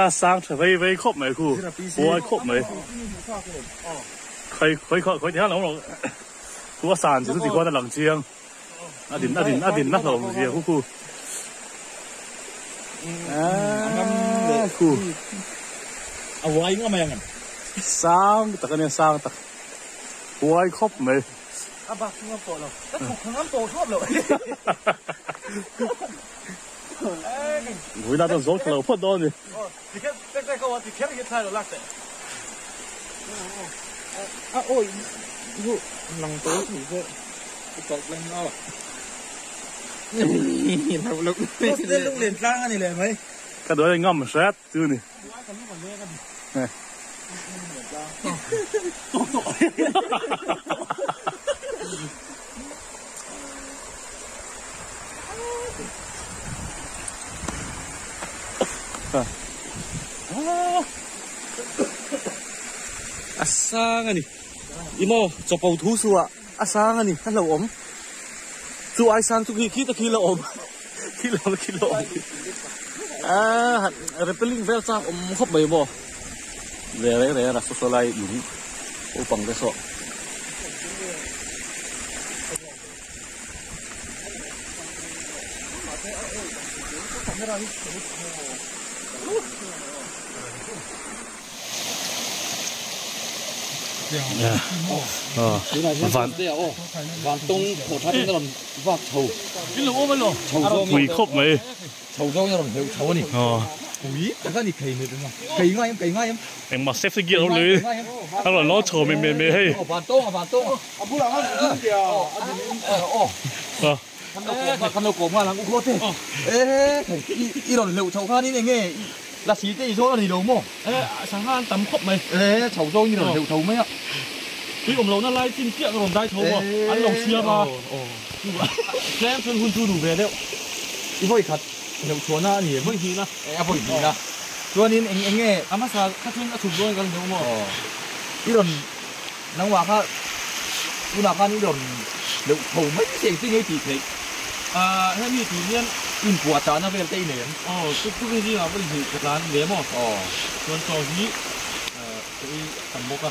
Sang vei vei khop mày khu. Boi khop mày. Khơi thì hắn lỏng khu sàn chỉ thì qua đã lỏng chiang. Adin nát lỏng gì khu. Khu. Awai ngam yang. Sang ta cái này sang ta. Boi khop mày. Abak ngam to lo. Tak khong ngam to khop lo. Người ta đang giấu thầu phốt đó đi. Thì cái câu thì cái thay rồi lắc đấy. Ôi, vụ lòng tối thì cái cột lên nó. Thầu lúc lên lúc liền sang anh này liền mấy. Cái đó là ngâm sát chứ nè. Sang anh imo cho bầu thú sủa sang anh hắn lẩu ốm chú ai sang chú khi ta khi lẩu ốm khi lẩu repelling vel sang khóc bầy bò về là số lại đúng ô bằng cái sọ vạn tung thổ thắt nó làm vạt thầu cái lỗ mới lỗ thầu quỳ khóc mày thầu do nó làm hiệu thầu này quỳ cái gì kỳ nữa đúng không kỳ ngay em mà xếp cái kia nó lưới thằng là nó thầu mày hay vạn tung bữa nào ăn kìa khăn đầu cổ mà là cũng có thể ê cái đòn hiệu thầu pha này nghe là xí cái số là gì đúng không sáng han tắm khóc mày. ê thầu do như đòn hiệu thầu mấy ạ. Cái ông lẩu nó lai chim kia cái ông đai thầu mà ăn lẩu xia mà. Em xuân hun chu đủ về đấy. Cái voi khát lẩu chuồn á nhỉ voi hí na. em voi hí na. Cho nên anh nghe Amasa khát xuân đã chụp đôi cái đúng không? Cái đòn năng hòa pha, tu nào pha những đòn lẩu thầu mấy cái gì ấy thì thấy. Hay như tự nhiên in quả trà nó về tây này. cái gì là cái gì cái lá nếm mà. Chuồn trò hí. Cái tầm bốc à.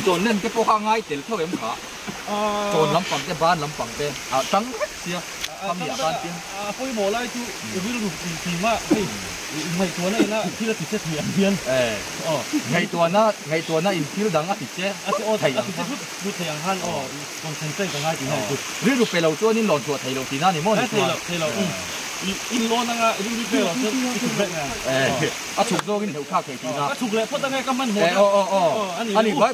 Trồn nên cái phố hàng ngay tiền thôi em cả. Trồn lắm bằng cái ban lắm bằng cái trắng hết xia. Không gì ban tiền. Phơi bỏ lại chú, ví dụ thì mà ngày tuần này là khi là thịt chết hiền hiền. Ngày tuần nó in khi đắng á thịt chết. Thầy rút thầy han còn thành tây còn hai thì này. Ví dụ về lầu chuột nên lòn chuột thầy lầu thì nó thì món. Thầy lầu. In lon nga in đi về là sẽ chụp lại nè. Chụp rồi cái hiệu khác thì nó. Chụp lại phốt đang nghe căm ăn một. Anh đi bái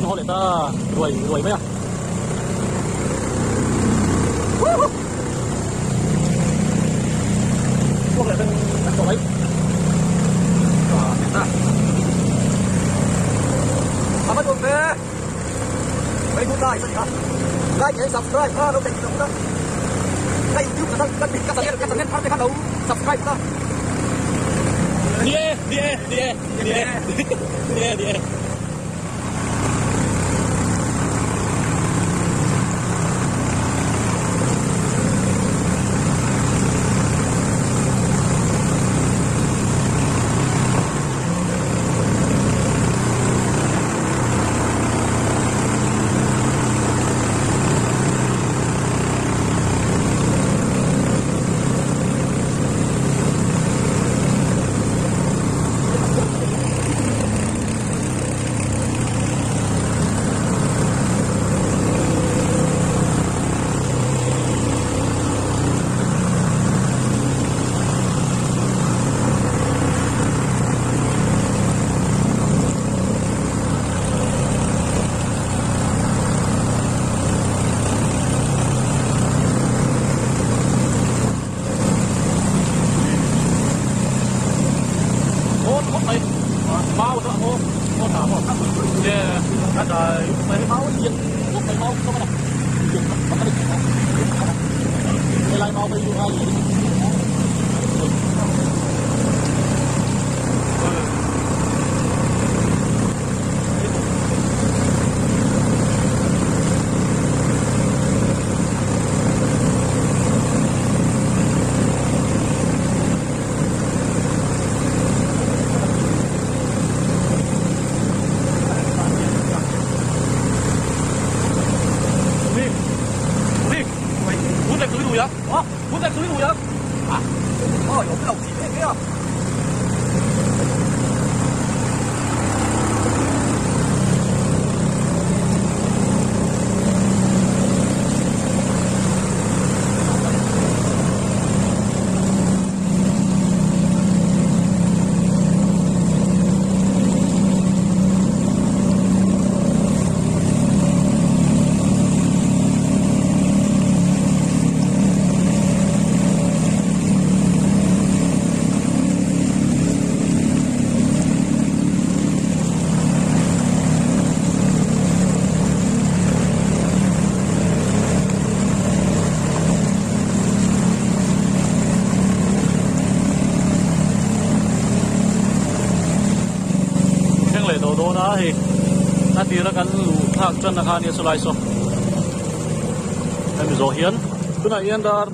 nó lại ta đuổi mấy à quốc lại bên chỗ ấy bắt đầu về mấy phút lại sao nhỉ like and subscribe đâu thành đâu đó đây YouTube các bị các bạn phát cái đầu subscribe đó đi mau thôi ô thả một cái cái đời mấy máu gì lúc mấy máu không có cái lại máu bây giờ ai gì muốn đặt túi đùi không? À, ôi, có cái đồng chí này kia. thì ta tía là căn lũ thạc chân là khan như lại so em rồi hiến cứ này yên ta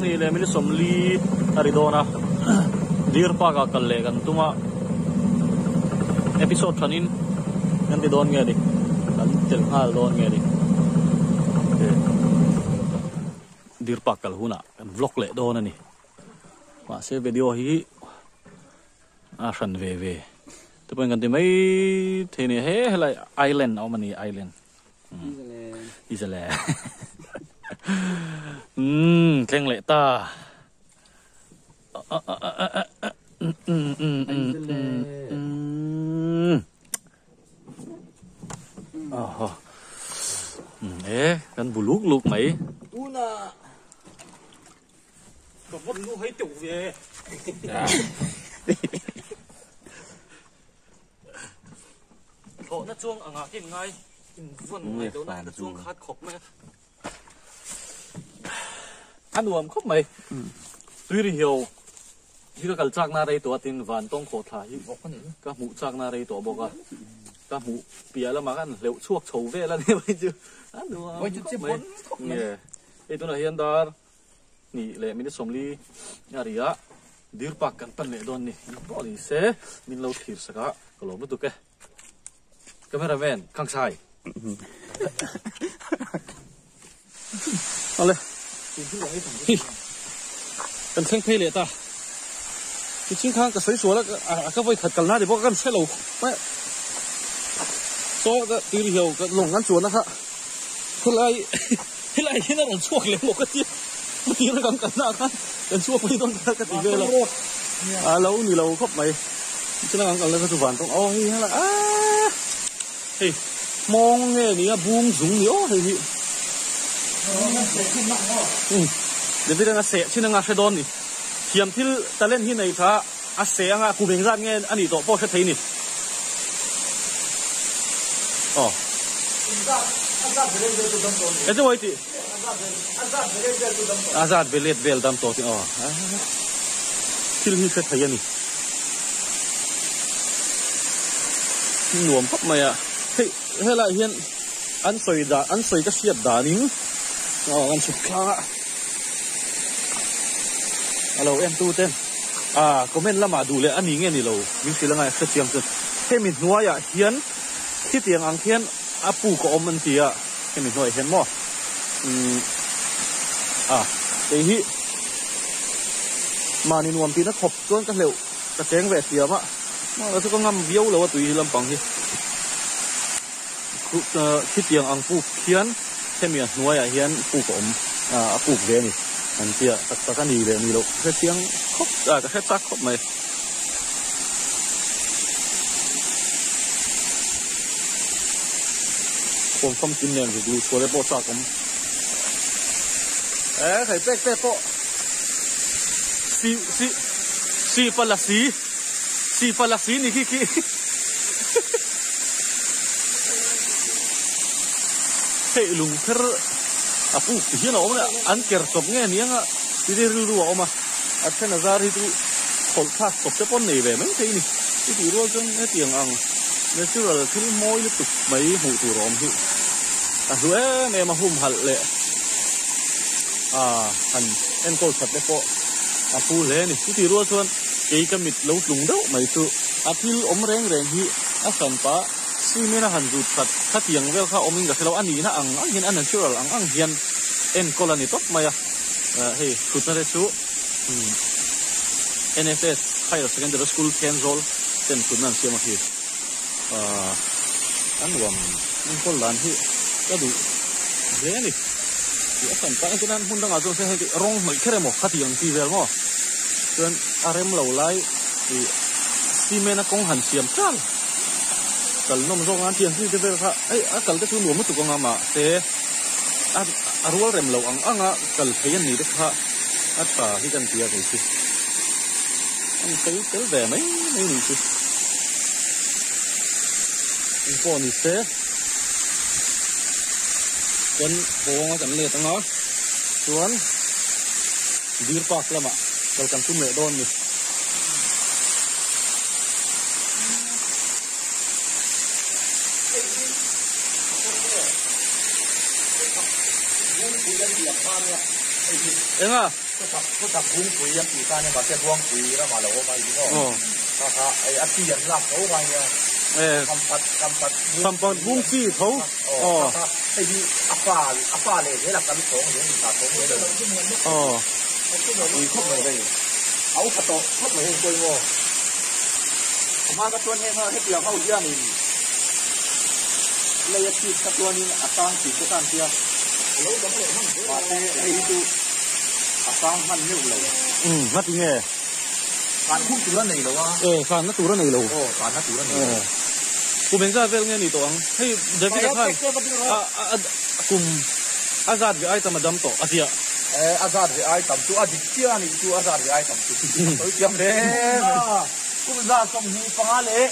thì là mình sống li ở đó na dir pa cả cần lệ cần tuma episode thanin nhân thì đón nghe đi cần chân hai đón nghe đi dir pa cả huna vlog lệ đó này mà sẽ video hi sẵn về tụi mình cần tìm mấy thế này hết là island ở mình island Iceland keng lệ ta cần bù lục mấy còn một lúc hay chủ về họ nó chuông ở ngã kim ngay vườn này đâu này nó chuông khát khóc mày ăn đồ khóc mày tuy hiểu khi cái chắc na đâyตัวtin vạn tông khổ thải các mũ chắc na đâyตัวบอกอ่ะcác mũ bịaแล้วmàกันliệu chuộc chầu về là này bây giờ ăn đồ mày nèไอ้ตัวไหนเห็นดาร์นี่แหละมินสมลีอะไรอ่ะดีร์ปักกันตั้งเลยโดนนี่บอดี้เซ่มินเราถีบสักอ่ะก็ลงมาตุกะCameraman ข้างซ้ายเอาเลย กันแข่งเพลย์ตาที่จริงข้างก็สวยๆแล้วก็ไว้ขัดกันนะเดี๋ยวพวกกันใช้เราไม่โซ่ก็ตีเหี่ยวก็ลงงั้นจวนนะครับคนไรที่นั่นเราช่วงเลยหมดก็ที่เมื่อกี้เรากันหน้าครับกันช่วงไม่ต้องก็ตีเลยแล้วแล้วนี่เราเข้าไปฉะนั้นกันแล้วก็ทุกวันต้องเอาให้ละเฮ้ยมองเนี่ยนี่บุ้งสูงนี่โอ้เฮ้ยเดี๋ยวพี่จะเสะชิ้นงาเชดอนนี่เทียมที่ตะเล่นที่ในพระอาเซียงกูเบ่งร้านเงี้ยอันนี้ตัวพ่อเชดไทยนี่อ๋อเดี๋ยวจะไว้ที่อาซาดเบลเลตเบลดำตัวที่อ๋อที่นี่เชดไทยนี่หน่วมพับมาอ่ะเฮ้ยเฮ้ยละเฮียนอันสวยก็เสียดด่านิ่งอ๋ออันสุดข้างอ่ะเราเอ็นตู้เต้นก็เม่นละมาดูเลยอันนี้เงี้ยนี่เราวิสิละไงเสียงจนเฮ้ยมิดหัวอ่ะเฮียนที่เตียงอังเฮียนปูก็อมมันเสียเฮ้ยมิดหัวเฮียนมั้งแต่ที่มาในนวมปีนักขบจนกันเร็วกระเจงแหวกเสียมะเราจะก็งำเบี้ยวเลยว่าตุยลำปังที่ที่เตียงอังปูเฮียนเฮ้ยมิดหัวอ่ะเฮียนปูก็อมปูเวนี่อันเสียตะกันดีเลยนี่เราแค่เสียงครบก็แค่ซักครบไหมผมทำกินเนี่ยดูชัวร์เลยโป๊ะซักผมไข่เป๊ะโป๊ะสีฟาลาซีนี่ขี้เฮ้ยลุงเธอปูเฮียนออกมาอันเกิดศพเงี้ยนี่อ่ะที่ได้รู้ออกมาอันเช่นอาจารย์ที่คนฆ่าศพจะป้อนหนีแบบไม่ใช่นี่ที่รู้จนไอ้เตียงอังเนี่ยชื่ออะไรที่มอยลุกไม่หูตัวร้อนที่ดูแม่มาหุ่มหัดเลยอันเอ็นโกลชัดได้พอปูเลยนี่ที่รู้ส่วนเกี่ยกับมิดแล้วลุงเด้อไม่ถูกที่อมแรงที่สันปะซีไม่น่าหันจุดตัดถ้าเตียงเวลข้าอมิงกับเราอันนี้นะอังเห็นอันนั้นชื่ออะไรอังเห็นเอ็นโกลนี่ตบมาอ่ะเฮ้ยสุดนั่นเลยชูNSS Higher Secondary School Kenzol เส้นสุดนั่นเชื่อมาที่อันรวมมันคนหลานที่ก็ดูเรื่องนี่ที่สันปะที่นั่นหุ่นตั้งอาจจะเสียให้ร้องไม่แค่ไหนหมดถ้าเตียงที่เวลมั้งจนอารมณ์เหล่าไรที่ซีเมน่ะคงหันเสียมจ้าkalau nomor soalan tiang sih kita kah, kalau kita suruh nomor tukang ama, arwal rem lau ang kalau kalian ni dekha, apa hikan dia tu, ang tel deh, mai ni tu, info ni se, kan bawa kan le tengah, tuan, bir pak lama, kalau kan tu medon ni. Eng ah, ko tak bung pui yang kita ni macam buang pui lah malu macam itu. Kata aci yang lap tahu banyak. Kampat bung si tahu. Ini apa le? Ni lah kami tahu ni kita tahu ni. Ini kau mana ni? Aku kata kau mana yang kau ni? Mana tuan ni ha, heti yang kau dia ni. Lepas itu tuan ni asang si tuan dia. Mati itu asang han nhiều rồi. Mắt nghe. Phản không tủ ra này đâu á. Phản nó tủ ra này đâu. Phản nó tủ ra này. Cô mình ra về nghe này toang. Hey, jadi kita kan. Kum azad với ai tama dam to. Asia. Azad với ai tầm tu adik kia này tu azad với ai tầm tu. Tôi tiêm đấy. Kum ra xong hi phá lệ.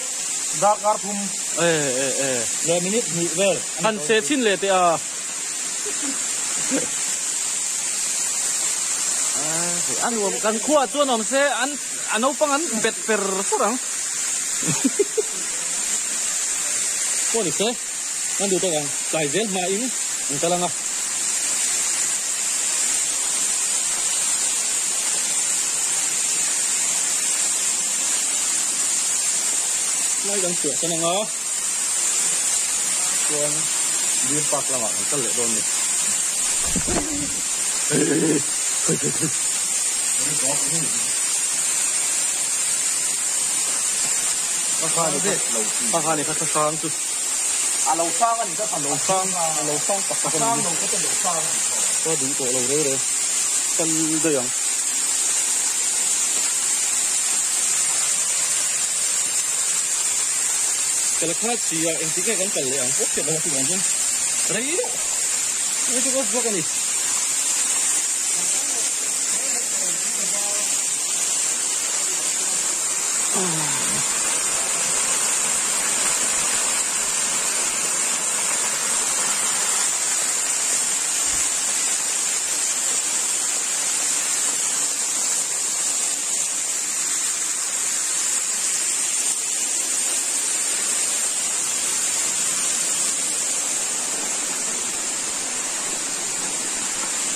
Ra karthum. Rồi minute ni về. Anh sẽ xin lệ thì ăn uống ăn khua cho nó sẽ ăn nấu phăng ăn bệt phèr phẳng có đi xe ăn được tôi ăn cải dễ mà in anh ta lang à nói gần sửa cho nó ngó còn đi bạc là bạn ta lệ đồn này ราคานี่เขาค้างจุดเราสร้างอันนี้ก็ทำเราสร้างปักสร้างเราก็จะเราสร้างก็ดูตัวเราเลยกันเดือดแต่ละค่าเชียร์เองที่แค่กันกันเลยอ่ะโอเคเราถึงวันนี้อะไรอีกไม่ใช่ก็พวกกันนี่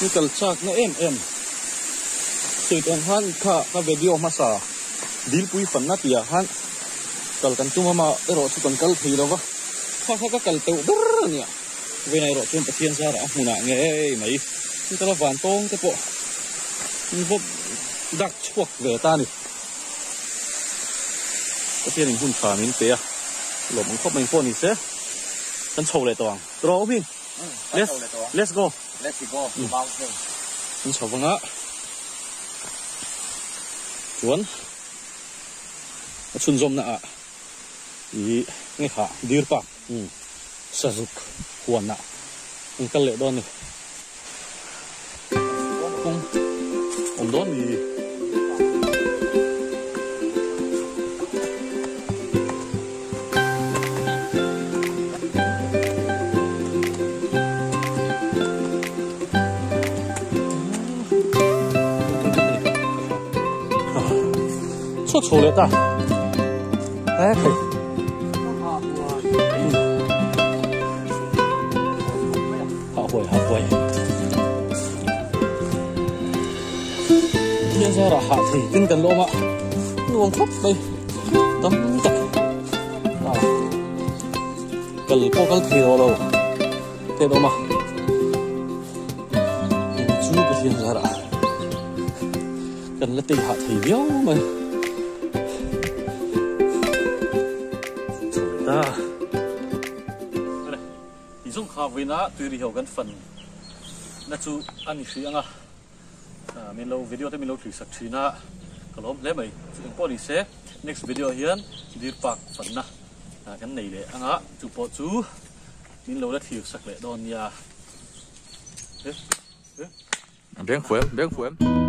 นี่กัลชักนะเอ็มสุดอันฮันข้าวิดีโอมาสาดิลปุยฝันนัดยาฮันกัลกันจุ่มมาเรอสุกันกัลทีแล้ววะข้าก็กัลเตวดรเนี่ยเวนัยรอจุ่มตะเคียนซาระมุนะเงี้ยไหมนี่ตะละวันตรงตะปะนี่พวกดักชวกเวตานี่ตะเคียนหุ่นขามินเปียหลบมันเข้าไปโฟนี่เสียฉันโชว์เลยตัวรอพี่let's go Let's go. Bao nhiêu? Mình chào vâng ạ. Chuẩn. Chuẩn zoom nạ. Ý nghe hả? Dir pa. Sa dục. Huan nạ. Mình cắt lệ đón này. Không. Ông đón gì? Chỗ lệ ta, đấy thầy, hạ hồi, hiện ra là hạ thủy tinh cần lô mà, nuông khóc đây, tấm chặt, cần có cái thìa đâu, thế đâu mà, chú cái hiện ra là, cần là tình hạ thủy béo mà. Thì dùng khảo với nó tùy hiểu gần phần là chú ăn thì xí ăn mình lâu video thì mình lâu thử sạch xí na còn lắm lấy mày chuyện bỏ đi xe next video hiến đi bạc phần na cái này để ăn chú bỏ chú mình lâu đã thử sạch lại đòn nhà béng phù em